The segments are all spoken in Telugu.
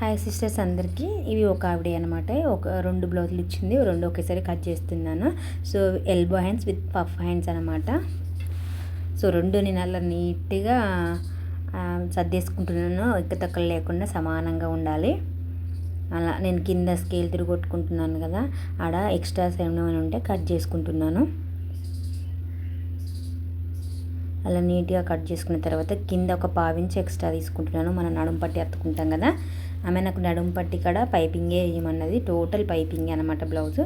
హాయ్ సిస్టర్స్ అందరికీ. ఇవి ఒక ఆవిడ అనమాట. ఒక 2 బ్లౌజులు ఇచ్చింది, 2 ఒకేసారి కట్ చేస్తున్నాను. So elbow hands with puff hands అనమాట. సో 2 నేను అలా నీట్గా సర్దేసుకుంటున్నాను. ఎక్కతక్కలు లేకుండా సమానంగా ఉండాలి. అలా నేను కింద స్కేల్ తిరగొట్టుకుంటున్నాను కదా, ఆడ ఎక్స్ట్రాస్ ఏమైనా ఉంటే కట్ చేసుకుంటున్నాను. అలా నీట్గా కట్ చేసుకున్న తర్వాత కింద ఒక 1/2 ఇంచ్ ఎక్స్ట్రా తీసుకుంటున్నాను. మనం నడుము పట్టి అత్తుకుంటాం కదా, ఆమె నాకు నడుము పట్టి కాడ పైపింగే వేయమన్నది. టోటల్ పైపింగే అనమాట బ్లౌజ్.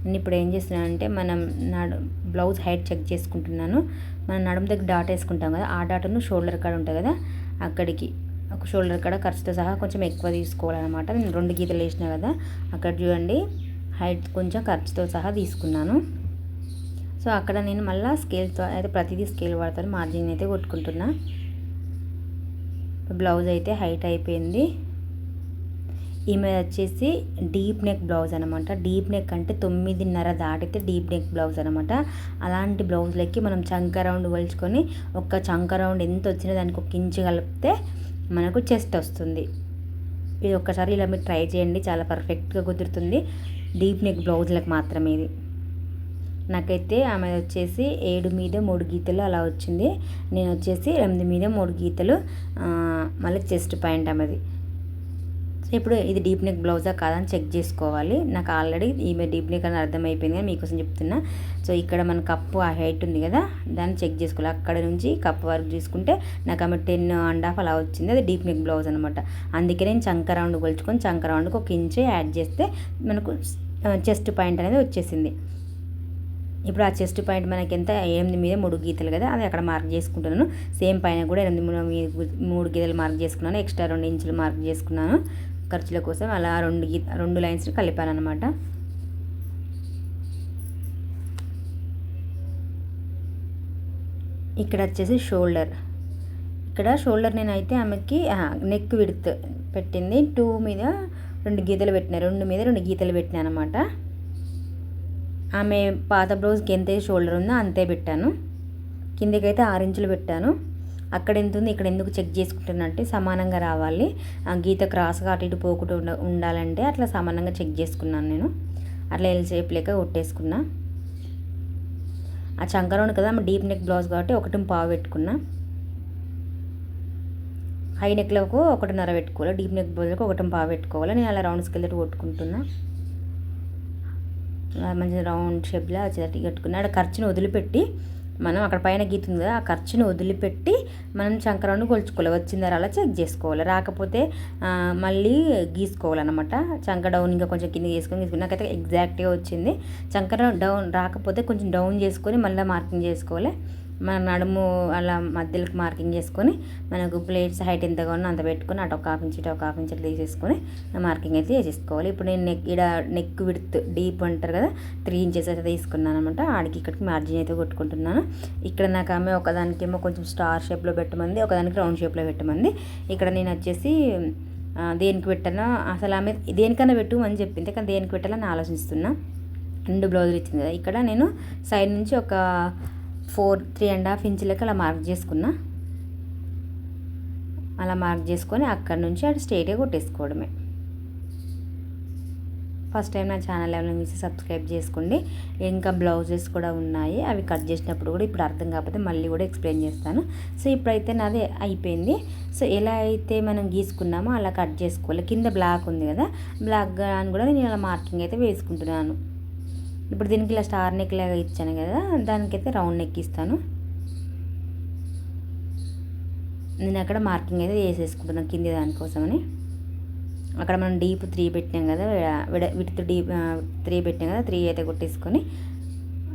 నేను ఇప్పుడు ఏం చేస్తున్నానంటే, మనం బ్లౌజ్ హైట్ చెక్ చేసుకుంటున్నాను. మనం నడుము దగ్గర డాట్ వేసుకుంటాం కదా, ఆ డాట్ను షోల్డర్ కాడ ఉంటుంది కదా, అక్కడికి ఒక షోల్డర్ కాడ ఖర్చుతో సహా కొంచెం ఎక్కువ తీసుకోవాలన్నమాట. నేను 2 గీతలు వేసినా కదా, అక్కడ చూడండి హైట్ కొంచెం ఖర్చుతో సహా తీసుకున్నాను. సో అక్కడ నేను మళ్ళీ స్కేల్తో అయితే ప్రతిదీ స్కేల్ వాడతాను. మార్జిన్ అయితే కొట్టుకుంటున్నా. బ్లౌజ్ అయితే హైట్ అయిపోయింది. ఈమె వచ్చేసి డీప్ నెక్ బ్లౌజ్ అనమాట. డీప్ నెక్ అంటే 9.5 దాటితే డీప్ నెక్ బ్లౌజ్ అనమాట. అలాంటి బ్లౌజ్లకి మనం చంక రౌండ్ కొలుచుకొని, ఒక చంక రౌండ్ ఎంత వచ్చినా దానికి 1 ఇంచు కలిపితే మనకు చెస్ట్ వస్తుంది. ఇది ఒక్కసారి ఇలా మీరు ట్రై చేయండి, చాలా పర్ఫెక్ట్గా కుదురుతుంది. డీప్ నెక్ బ్లౌజ్లకు మాత్రమే ఇది. నాకైతే ఆమె వచ్చేసి 7 మీద 3 గీతలు అలా వచ్చింది. నేను వచ్చేసి 8 మీద 3 గీతలు. మళ్ళీ చెస్ట్ పాయింట్ ఆమెది. సో ఇప్పుడు ఇది డీప్ నెక్ బ్లౌజా కాదని చెక్ చేసుకోవాలి. నాకు ఆల్రెడీ ఈమె డీప్ నెక్ అని అర్థమైపోయింది కానీ మీకోసం చెప్తున్నా. సో ఇక్కడ మన కప్పు ఆ హైట్ ఉంది కదా, దాన్ని చెక్ చేసుకోవాలి. అక్కడ నుంచి కప్పు వరకు చూసుకుంటే నాకు ఆమె 10.5 అలా వచ్చింది. అది డీప్ నెక్ బ్లౌజ్ అనమాట. అందుకే నేను చంక రౌండ్ కొలుచుకొని చంక రౌండ్కి 1 ఇంచు యాడ్ చేస్తే మనకు చెస్ట్ పాయింట్ అనేది వచ్చేసింది. ఇప్పుడు ఆ చెస్ట్ పాయింట్ మనకి ఎంత, 8 మీద 3 గీతలు కదా, అది అక్కడ మార్క్ చేసుకుంటున్నాను. సేమ్ పైన కూడా 8 మీద 3 గీతలు మార్క్ చేసుకున్నాను. ఎక్స్ట్రా 2 ఇంచులు మార్క్ చేసుకున్నాను ఖర్చుల కోసం. అలా 2 లైన్స్ కలిపాను అనమాట. ఇక్కడ వచ్చేసి షోల్డర్. ఇక్కడ షోల్డర్ నేనైతే ఆమెకి నెక్ విడ్త్ పెట్టింది 2 మీద 2 గీతలు పెట్టినా, 2 మీద 2 గీతలు పెట్టినా అనమాట. ఆమె పాత బ్లౌజ్కి ఎంత షోల్డర్ ఉందో అంతే పెట్టాను. కిందకైతే 6 ఇంచులు పెట్టాను. అక్కడ ఎంత ఉంది ఇక్కడ ఎందుకు చెక్ చేసుకుంటున్నట్టే సమానంగా రావాలి. ఆ గీత క్రాస్గా అటు ఇటు పోకుండా ఉండాలంటే అట్లా సమానంగా చెక్ చేసుకున్నాను నేను. అట్లా ఎల్ షేప్ లెక్క కొట్టేసుకున్నా. ఆ చంకరౌండ్ కదా, డీప్ నెక్ బ్లౌజ్ కాబట్టి 1.5 పెట్టుకున్నా. హై నెక్లకు 1.5 పెట్టుకోవాలి, డీప్ నెక్ బ్లౌజ్కి 1.5 పెట్టుకోవాలి. నేను అలా రౌండ్ స్కేల్ తోటి కొట్టుకుంటున్నా. మంచిగా రౌండ్ షేప్లో వచ్చేటట్టు కట్టుకున్నా. అక్కడ ఖర్చును వదిలిపెట్టి, మనం అక్కడ పైన గీత ఉంది కదా, ఆ ఖర్చును వదిలిపెట్టి మనం చంక రౌండ్ కొలుచుకోవాలి. వచ్చిందా అలా చెక్ చేసుకోవాలి. రాకపోతే మళ్ళీ గీసుకోవాలన్నమాట. చంక డౌన్ ఇంకా కొంచెం కింద గీసుకొని నాకైతే ఎగ్జాక్ట్గా వచ్చింది. చంక డౌన్ రాకపోతే కొంచెం డౌన్ చేసుకొని మళ్ళీ మార్కింగ్ చేసుకోవాలి. మన నడుము అలా మధ్యలోకి మార్కింగ్ చేసుకొని, మనకు ప్లేట్స్ హైట్ ఎంతగా ఉన్నా అంత పెట్టుకొని అటు ఒక 1/2 ఇంచ్ ఇటు ఒక 1/2 ఇంచ్ తీసేసుకొని మార్కింగ్ అయితే వేసేసుకోవాలి. ఇప్పుడు నేను నెక్ విడ్త్ డీప్ అంటారు కదా, 3 ఇంచెస్ అయితే తీసుకున్నాను అనమాట. ఆడికి ఇక్కడికి మార్జిన్ అయితే కొట్టుకుంటున్నాను. ఇక్కడ నాకు ఆమె ఒకదానికేమో కొంచెం స్టార్ షేప్లో పెట్టమంది, ఒకదానికి రౌండ్ షేప్లో పెట్టమంది. ఇక్కడ నేను వచ్చేసి దేనికి పెట్టానో, అసలు ఆమె దేనికన్నా పెట్టు అని చెప్పింది, కానీ దేనికి పెట్టాలని ఆలోచిస్తున్నా. 2 బ్లౌజులు ఇచ్చింది కదా, ఇక్కడ నేను సైడ్ నుంచి ఒక 3.5 ఇంచులకి అలా మార్క్ చేసుకున్నా. అలా మార్క్ చేసుకొని అక్కడ నుంచి అటు స్ట్రైట్గా కొట్టేసుకోవడమే. ఫస్ట్ టైం నా ఛానల్ ఎవరైనా చూసి సబ్స్క్రైబ్ చేసుకోండి. ఇంకా బ్లౌజెస్ కూడా ఉన్నాయి, అవి కట్ చేసినప్పుడు కూడా ఇప్పుడు అర్థం కాకపోతే మళ్ళీ కూడా ఎక్స్ప్లెయిన్ చేస్తాను. సో ఇప్పుడైతే నాది అయిపోయింది. సో ఎలా అయితే మనం గీసుకున్నామో అలా కట్ చేసుకోవాలి. కింద బ్లాక్ ఉంది కదా, బ్లాక్ అని కూడా నేను ఇలా మార్కింగ్ అయితే వేసుకుంటున్నాను. ఇప్పుడు దీనికి ఇలా స్టార్ నెక్ లాగా ఇచ్చాను కదా, దానికైతే రౌండ్ నెక్ ఇస్తాను. నేను అక్కడ మార్కింగ్ అయితే వేసేసుకుంటున్నాను కింది దానికోసమని. అక్కడ మనం డీప్ 3 పెట్టినాం కదా, విత్ డీప్ 3 పెట్టినాం కదా, 3 అయితే కొట్టేసుకొని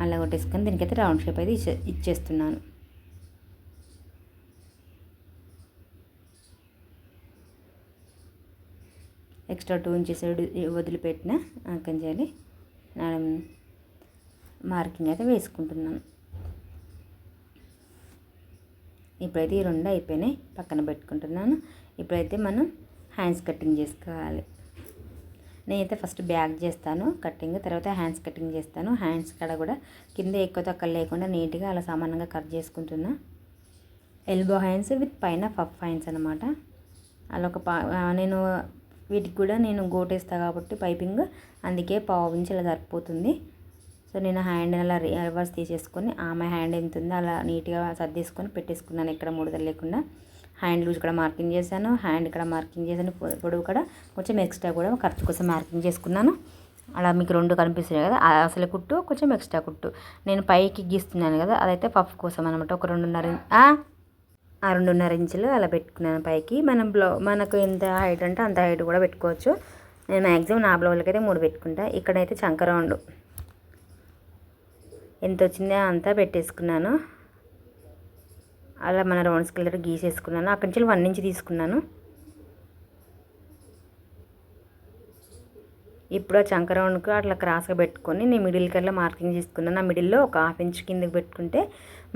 అలా కొట్టేసుకొని దీనికైతే రౌండ్ షేప్ అయితే ఇచ్చేస్తున్నాను. ఎక్స్ట్రా 2 ఇంచెస్ వదిలిపెట్టిన అక్కడి చేయాలి మార్కింగ్ అయితే వేసుకుంటున్నాను. ఇప్పుడైతే ఈ 2 అయిపోయినాయి, పక్కన పెట్టుకుంటున్నాను. ఇప్పుడైతే మనం హ్యాండ్స్ కటింగ్ చేసుకోవాలి. నేనైతే ఫస్ట్ బ్యాక్ చేస్తాను కటింగ్, తర్వాత హ్యాండ్స్ కటింగ్ చేస్తాను. హ్యాండ్స్ కాడ కూడా కింద ఎక్కువ తక్కువ లేకుండా నీట్గా అలా సమానంగా కట్ చేసుకుంటున్నా. ఎల్బో హ్యాండ్స్ విత్ పైన పఫ్ హ్యాండ్స్ అనమాట. అలా నేను వీటికి కూడా నేను గోటేస్తాను కాబట్టి పైపింగ్, అందుకే 1/2 ఇంచ్ ఇలా సరిపోతుంది. సో నేను హ్యాండ్ అలా రివర్స్ తీసేసుకొని ఆమె హ్యాండ్ ఎంత ఉందో అలా నీట్గా సర్దేసుకొని పెట్టేసుకున్నాను, ఎక్కడ ముడతలు లేకుండా. హ్యాండ్ లూజ్ కూడా మార్కింగ్ చేశాను, హ్యాండ్ ఇక్కడ మార్కింగ్ చేశాను, పొడవు కూడా కొంచెం ఎక్స్ట్రా కూడా ఖర్చు కోసం మార్కింగ్ చేసుకున్నాను. అలా మీకు 2 కనిపిస్తున్నాయి కదా, అసలు కుట్టు కొంచెం ఎక్స్ట్రా కుట్టు నేను పైకి గీస్తున్నాను కదా, అదైతే పఫ్ కోసం అనమాట. ఒక 2.5 ఇంచులు అలా పెట్టుకున్నాను పైకి. మనకు ఎంత హైట్ అంటే అంత హైట్ కూడా పెట్టుకోవచ్చు. నేను మ్యాక్సిమం నా బ్లౌజ్లకి అయితే 3 పెట్టుకుంటా. ఇక్కడైతే చంక రౌండ్ ఎంత వచ్చిందో అంతా పెట్టేసుకున్నాను. అలా మన రౌండ్ స్కేల్ గీసేసుకున్నాను. అక్కడి నుంచి 1 ఇంచ్ తీసుకున్నాను. ఇప్పుడు ఆ చంక రౌండ్కి అట్లా క్రాస్గా పెట్టుకొని నేను మిడిల్ కల్లా మార్కింగ్ చేసుకున్నాను. ఆ మిడిల్లో ఒక 1/2 ఇంచ్ కిందకి పెట్టుకుంటే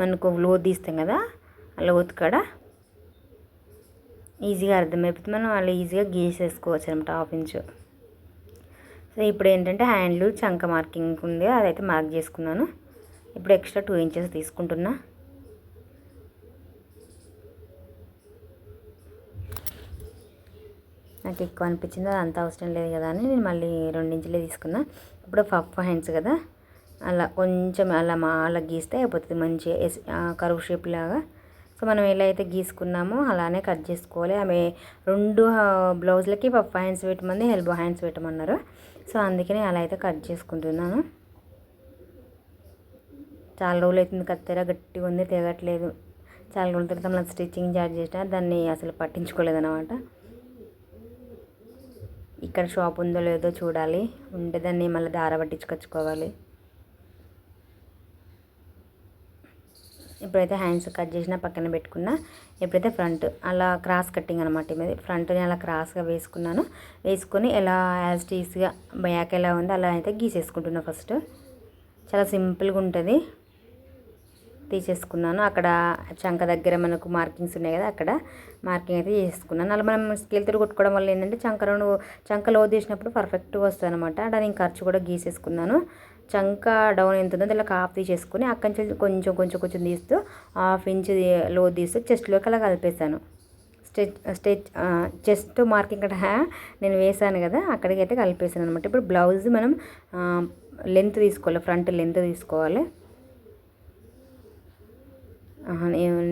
మనకు లోతు తీస్తాం కదా, ఆ లోతు కాడ ఈజీగా అర్థమైపోతుంది. మనం అలా ఈజీగా గీసేసుకోవచ్చు అనమాట 1/2 ఇంచ్. సో ఇప్పుడు ఏంటంటే హ్యాండ్లు చంక మార్కింగ్ ఉంది, అదైతే మార్క్ చేసుకున్నాను. ఇప్పుడు ఎక్స్ట్రా 2 ఇంచెస్ తీసుకుంటున్నా. నాకు ఎక్కువ అనిపించింది, అది అంత అవసరం లేదు కదా అని నేను మళ్ళీ 2 ఇంచులే తీసుకున్నా. ఇప్పుడు పఫ్ హ్యాండ్స్ కదా, అలా కొంచెం అలా గీస్తే అయిపోతుంది మంచిగా కర్వ్ షేప్ లాగా. సో మనం ఎలా అయితే గీసుకున్నామో అలానే కట్ చేసుకోవాలి. ఆమె 2 బ్లౌజ్లకి పఫ్ హ్యాండ్స్ పెట్టమని, ఎల్బో హ్యాండ్స్ పెట్టమన్నారు. సో అందుకని అలా అయితే కట్ చేసుకుంటున్నాను. చాలా రోజులు అవుతుంది, కత్తెర గట్టిగా ఉంది, తెగట్లేదు. చాలా రోజుల తర్వాత మనం స్టిచ్చింగ్ చార్జ్ చేసినా దాన్ని అసలు పట్టించుకోలేదన్నమాట. ఇక్కడ షాప్ ఉందో లేదో చూడాలి, ఉంటే దాన్ని మళ్ళీ దార పట్టించుకొచ్చుకోవాలి. ఇప్పుడైతే హ్యాండ్స్ కట్ చేసిన పక్కన పెట్టుకున్నా. ఇప్పుడైతే ఫ్రంట్ అలా క్రాస్ కట్టింగ్ అనమాట. ఇది ఫ్రంట్ని అలా క్రాస్గా వేసుకున్నాను. వేసుకొని ఎలా యాజ్ టీస్గా బ్యాక్ ఎలా ఉందో అలా అయితే గీసేసుకుంటున్నా. ఫస్ట్ చాలా సింపుల్గా ఉంటుంది. తీసేసుకున్నాను. అక్కడ చంక దగ్గర మనకు మార్కింగ్స్ ఉన్నాయి కదా, అక్కడ మార్కింగ్ అయితే చేసుకున్నాను. అలా మనం స్కేల్తో కొట్టుకోవడం వల్ల ఏంటంటే చంక లో తీసినప్పుడు పర్ఫెక్ట్గా వస్తుంది అనమాట. అక్కడ నేను ఖర్చు కూడా గీసేసుకున్నాను. చంక డౌన్ ఎంత ఉందో ఇలా హాఫ్ తీసేసుకుని అక్కడి నుంచి కొంచెం తీస్తూ 1/2 ఇంచ్ లో తీస్తూ చెస్ట్లోకి అలా కలిపేశాను. చెస్ట్ మార్కింగ్ అక్కడ నేను వేసాను కదా, అక్కడికి అయితే కలిపేసాను అనమాట. ఇప్పుడు బ్లౌజ్ మనం లెంత్ తీసుకోవాలి, ఫ్రంట్ లెంత్ తీసుకోవాలి.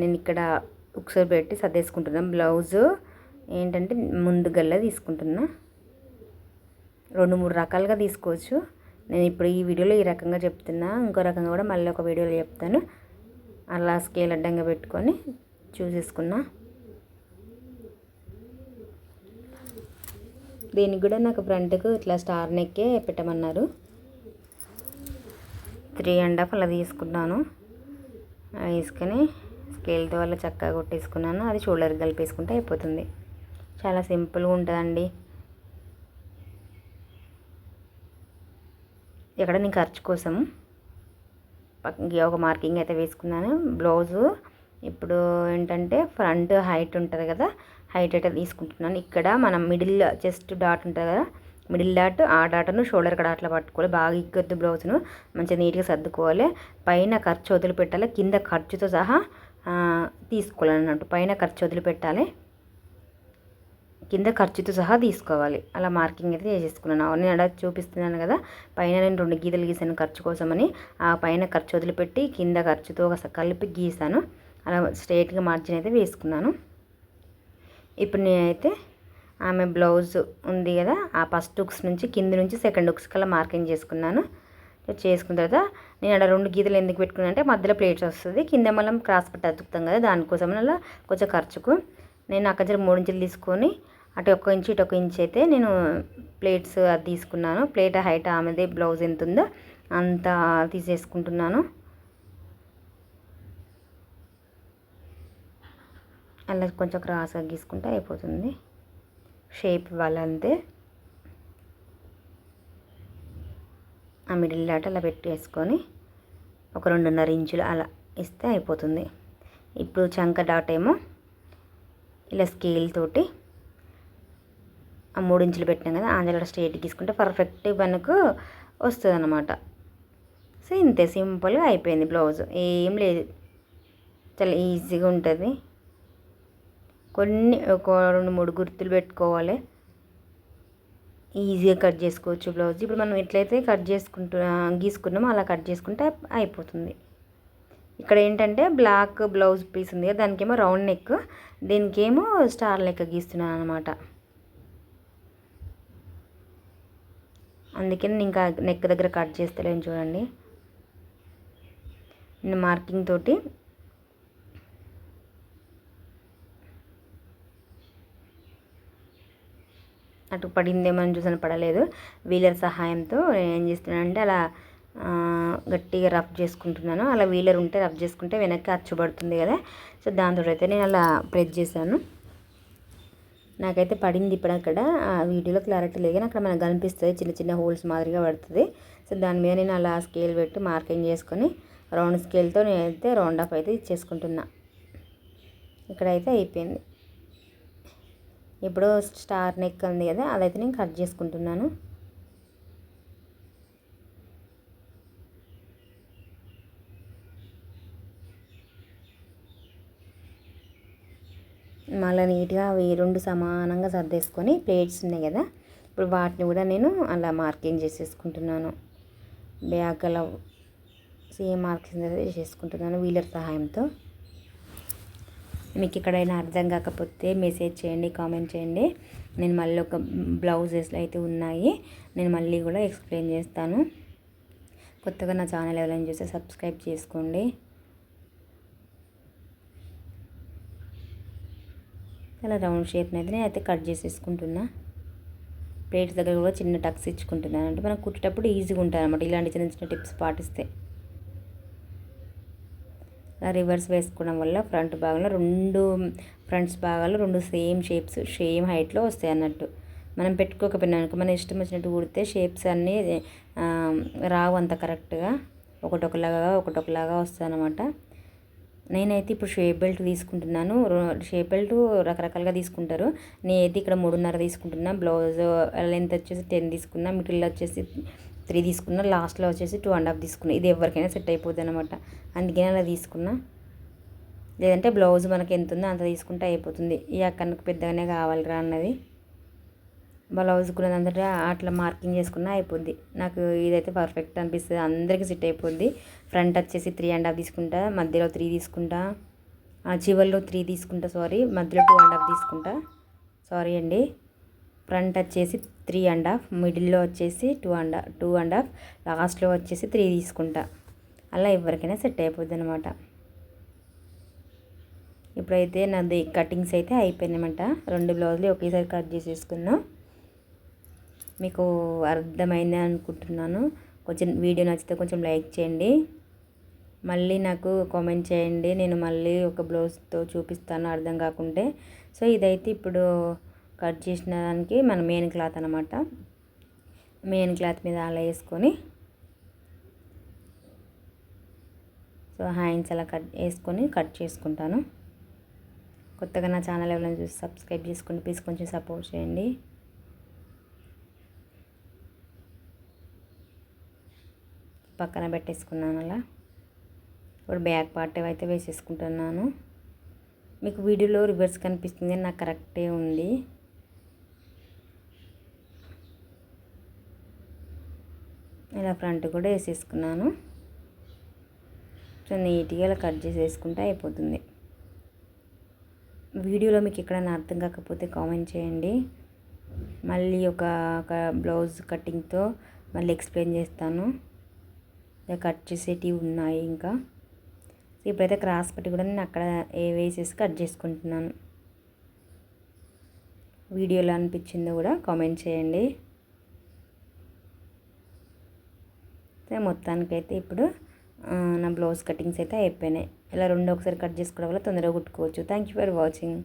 నేను ఇక్కడ ఒకసారి పెట్టి సర్దేసుకుంటున్నాను. బ్లౌజు ఏంటంటే ముందు గల్ల తీసుకుంటున్నా. 2-3 రకాలుగా తీసుకోవచ్చు. నేను ఇప్పుడు ఈ వీడియోలో ఈ రకంగా చెప్తున్నా, ఇంకో రకంగా కూడా మళ్ళీ ఒక వీడియోలో చెప్తాను. అలా స్కేల్ అడ్డంగా పెట్టుకొని చూసేసుకున్నా. దీనికి కూడా నాకు ఫ్రంట్కు ఇట్లా స్టార్ నెక్కే పెట్టమన్నారు. 3.5 అలా తీసుకున్నాను. వేసుకొని స్కేల్తో వల్ల చక్కగా కొట్టేసుకున్నాను. అది షోల్డర్కి కలిపేసుకుంటే అయిపోతుంది. చాలా సింపుల్గా ఉంటుందండి. ఇక్కడ నేను ఖర్చు కోసం ఒక మార్కింగ్ అయితే వేసుకున్నాను. బ్లౌజు ఇప్పుడు ఏంటంటే ఫ్రంట్ హైట్ ఉంటుంది కదా, హైట్ అయితే తీసుకుంటున్నాను. ఇక్కడ మనం మిడిల్ చెస్ట్ డాట్ ఉంటుంది కదా, మిడిల్ డాట్, ఆ డాట్ను షోల్డర్ డాట్లో పట్టుకోవాలి. బాగా ఇగ్గొద్దు బ్లౌజ్ను, మంచిగా నీట్గా సర్దుకోవాలి. పైన ఖర్చు వదిలిపెట్టాలి, కింద ఖర్చుతో సహా తీసుకోవాలన్నట్టు. పైన ఖర్చు వదిలిపెట్టాలి, కింద ఖర్చుతో సహా తీసుకోవాలి. అలా మార్కింగ్ అయితే చేసేసుకున్నాను. నేను అలా చూపిస్తున్నాను కదా, పైన నేను 2 గీతలు గీసాను ఖర్చు కోసమని. ఆ పైన ఖర్చు వదిలిపెట్టి కింద ఖర్చుతో కలిపి గీసాను. అలా స్ట్రైట్గా మార్జిన్ అయితే వేసుకున్నాను. ఇప్పుడు నేనైతే ఆమె బ్లౌజ్ ఉంది కదా, ఆ ఫస్ట్ హుక్స్ నుంచి కింద నుంచి సెకండ్ హుక్స్ కల్లా మార్కింగ్ చేసుకున్నాను. చేసుకున్న తర్వాత నేను అలా 2 గీతలు ఎందుకు పెట్టుకున్నాను అంటే మధ్యలో ప్లేట్స్ వస్తుంది, కింద మనం క్రాస్ పట్టి అతుకుతాం కదా, దానికోసం అలా కొంచెం ఖర్చుకు నేను అక్కడ 3 ఇంచులు తీసుకొని అటు 1 ఇంచు ఇటు 1 ఇంచు అయితే నేను ప్లేట్స్ అది తీసుకున్నాను. ప్లేట్ హైట్ ఆమెదే బ్లౌజ్ ఎంత ఉందో అంత తీసేసుకుంటున్నాను. అలా కొంచెం క్రాస్గా గీసుకుంటే అయిపోతుంది. షేప్ ఇవ్వాలంతే. ఆ మిడిల్ డాట్ అలా పెట్టేసుకొని ఒక 2.5 ఇంచులు అలా ఇస్తే అయిపోతుంది. ఇప్పుడు చంక డాట్ ఏమో ఇలా స్కేల్ తోటి ఆ 3 ఇంచులు పెట్టినాం కదా, అందులో స్ట్రైట్ గీసుకుంటే పర్ఫెక్ట్ మనకు వస్తుంది అన్నమాట. సో ఇంతే, సింపుల్గా అయిపోయింది బ్లౌజ్. ఏం లేదు, చాలా ఈజీగా ఉంటుంది. ఒక 2-3 గుర్తులు పెట్టుకోవాలి. ఈజీగా కట్ చేసుకోవచ్చు బ్లౌజ్. ఇప్పుడు మనం ఎట్లయితే గీసుకున్నామో అలా కట్ చేసుకుంటే అయిపోతుంది. ఇక్కడ ఏంటంటే బ్లాక్ బ్లౌజ్ పీస్ ఉంది కదా, దానికేమో రౌండ్ నెక్, దీనికేమో స్టార్ లెక్క గీస్తున్నాను అనమాట. అందుకని నేను ఇంకా నెక్ దగ్గర కట్ చేస్తలేను చూడండి. నేను మార్కింగ్ తోటి అటు పడిందేమో అని చూసాను, పడలేదు. వీలర్ సహాయంతో నేను ఏం చేస్తున్నానంటే అలా గట్టిగా రఫ్ చేసుకుంటున్నాను. అలా వీలర్ ఉంటే రఫ్ చేసుకుంటే వెనక్కి అచ్చుబడుతుంది కదా, సో దాంతో అయితే నేను అలా ప్రెస్ చేశాను. నాకైతే పడింది. ఇప్పుడు అక్కడ ఆ వీడియోలో క్లారిటీ లేదు కానీ అక్కడ మనకు కనిపిస్తుంది చిన్న చిన్న హోల్స్ మాదిరిగా పడుతుంది. సో దాని మీద నేను అలా స్కేల్ పెట్టి మార్కింగ్ చేసుకొని రౌండ్ స్కేల్తో నేనైతే రౌండ్ ఆఫ్ అయితే ఇచ్చేసుకుంటున్నా. ఇక్కడైతే అయిపోయింది. ఇప్పుడు స్టార్ నెక్ ఉంది కదా, అదైతే నేను కట్ చేసుకుంటున్నాను. మళ్ళీ నీట్గా అవి రెండు సమానంగా సర్దేసుకొని ప్లేట్స్ ఉన్నాయి కదా, ఇప్పుడు వాటిని కూడా నేను అలా మార్కింగ్ చేసేసుకుంటున్నాను. బ్యాక్ అలా సేమ్ మార్కింగ్ చేసేసుకుంటున్నాను వీలర్ సహాయంతో. మీకు ఎక్కడైనా అర్థం కాకపోతే మెసేజ్ చేయండి, కామెంట్ చేయండి. నేను మళ్ళీ ఒక బ్లౌజెస్లో అయితే ఉన్నాయి, నేను మళ్ళీ కూడా ఎక్స్ప్లెయిన్ చేస్తాను. కొత్తగా నా ఛానల్ ఎవరైనా చూస్తే సబ్స్క్రైబ్ చేసుకోండి. అలా రౌండ్ షేప్ని అయితే నేనైతే కట్ చేసేసుకుంటున్నా. ప్లేట్స్ దగ్గర కూడా చిన్న టక్స్ ఇచ్చుకుంటున్నాను, అంటే మనం కుట్టేటప్పుడు ఈజీగా ఉంటుంది అనమాట ఇలాంటి చిన్న చిన్న టిప్స్ పాటిస్తే. అలా రివర్స్ వేసుకోవడం వల్ల ఫ్రంట్స్ భాగాలు రెండు సేమ్ షేప్స్ సేమ్ హైట్లో వస్తాయి అన్నట్టు. మనం పెట్టుకోకపోయినా మన ఇష్టం వచ్చినట్టు కుడితే షేప్స్ అన్నీ రావు అంత కరెక్ట్గా, ఒకటొకలాగా వస్తుంది అనమాట. నేనైతే ఇప్పుడు షేప్ బెల్ట్ తీసుకుంటున్నాను. షేప్ బెల్ట్ రకరకాలుగా తీసుకుంటారు. నేనైతే ఇక్కడ 3.5 తీసుకుంటున్నా. బ్లౌజ్ లెంత్ వచ్చేసి 10 తీసుకున్నా, మిడిల్లో వచ్చేసి 3 తీసుకున్నా, లాస్ట్లో వచ్చేసి 2.5 తీసుకున్నా. ఇది ఎవరికైనా సెట్ అయిపోద్ది అనమాట, అందుకని అలా తీసుకున్నా. లేదంటే బ్లౌజ్ మనకి ఎంత ఉందో అంత తీసుకుంటే అయిపోతుంది. ఈ అక్కడికి పెద్దగానే కావాలిరా అన్నది బ్లౌజ్ కున్నదంతా అట్లా మార్కింగ్ చేసుకున్నా అయిపోద్ది. నాకు ఇదైతే పర్ఫెక్ట్ అనిపిస్తుంది, అందరికీ సెట్ అయిపోద్ది. ఫ్రంట్ వచ్చేసి 3.5 తీసుకుంటా, మధ్యలో 3 తీసుకుంటా, చివరిలో 3 తీసుకుంటా, మధ్యలో 2.5 తీసుకుంటా. అండి, ఫ్రంట్ వచ్చేసి 3.5, మిడిల్లో వచ్చేసి 2.5, లాస్ట్లో వచ్చేసి 3 తీసుకుంటా. అలా ఎవరికైనా సెట్ అయిపోద్ది అనమాట. ఇప్పుడైతే నాది కటింగ్స్ అయితే అయిపోయినాయన్నమాట. 2 బ్లౌజులు ఒకేసారి కట్ చేసేసుకున్నాం. మీకు అర్థమైంది అనుకుంటున్నాను. కొంచెం వీడియో నచ్చితే కొంచెం లైక్ చేయండి, మళ్ళీ నాకు కామెంట్ చేయండి. నేను మళ్ళీ ఒక బ్లౌజ్తో చూపిస్తాను అర్థం కాకుంటే. సో ఇదైతే ఇప్పుడు కట్ చేసిన దానికి మన మెయిన్ క్లాత్ అనమాట. మెయిన్ క్లాత్ మీద అలా వేసుకొని హ్యాండ్స్ అలా కట్ చేసుకుంటాను. కొత్తగా నా ఛానల్ ఎవరైనా చూసి సబ్స్క్రైబ్ చేసుకోండి ప్లీజ్, కొంచెం సపోర్ట్ చేయండి. పక్కన పెట్టేసుకున్నాను అలా. ఇప్పుడు బ్యాక్ పార్ట్ అయితే వేసేసుకుంటున్నాను. మీకు వీడియోలో రివర్స్ కనిపిస్తుంది, నాకు కరెక్టే ఉంది. ఇలా ఫ్రంట్ కూడా వేసేసుకున్నాను. సో నీట్గా ఇలా కట్ చేసేసుకుంటే అయిపోతుంది. వీడియోలో మీకు ఎక్కడైనా అర్థం కాకపోతే కామెంట్ చేయండి, మళ్ళీ ఒక బ్లౌజ్ కటింగ్తో మళ్ళీ ఎక్స్ప్లెయిన్ చేస్తాను. కట్ చేసేటివి ఉన్నాయి ఇంకా. ఇప్పుడైతే క్రాస్ పట్టి కూడా నేను అక్కడ వేసేసి కట్ చేసుకుంటున్నాను. వీడియోలో అనిపించిందో కూడా కామెంట్ చేయండి. మొత్తానికైతే ఇప్పుడు నా బ్లౌజ్ కటింగ్స్ అయితే అయిపోయినాయి. ఇలా 2 ఒకసారి కట్ చేసుకోవడం వల్ల తొందరగా కుట్టుకోవచ్చు. Thank you for watching.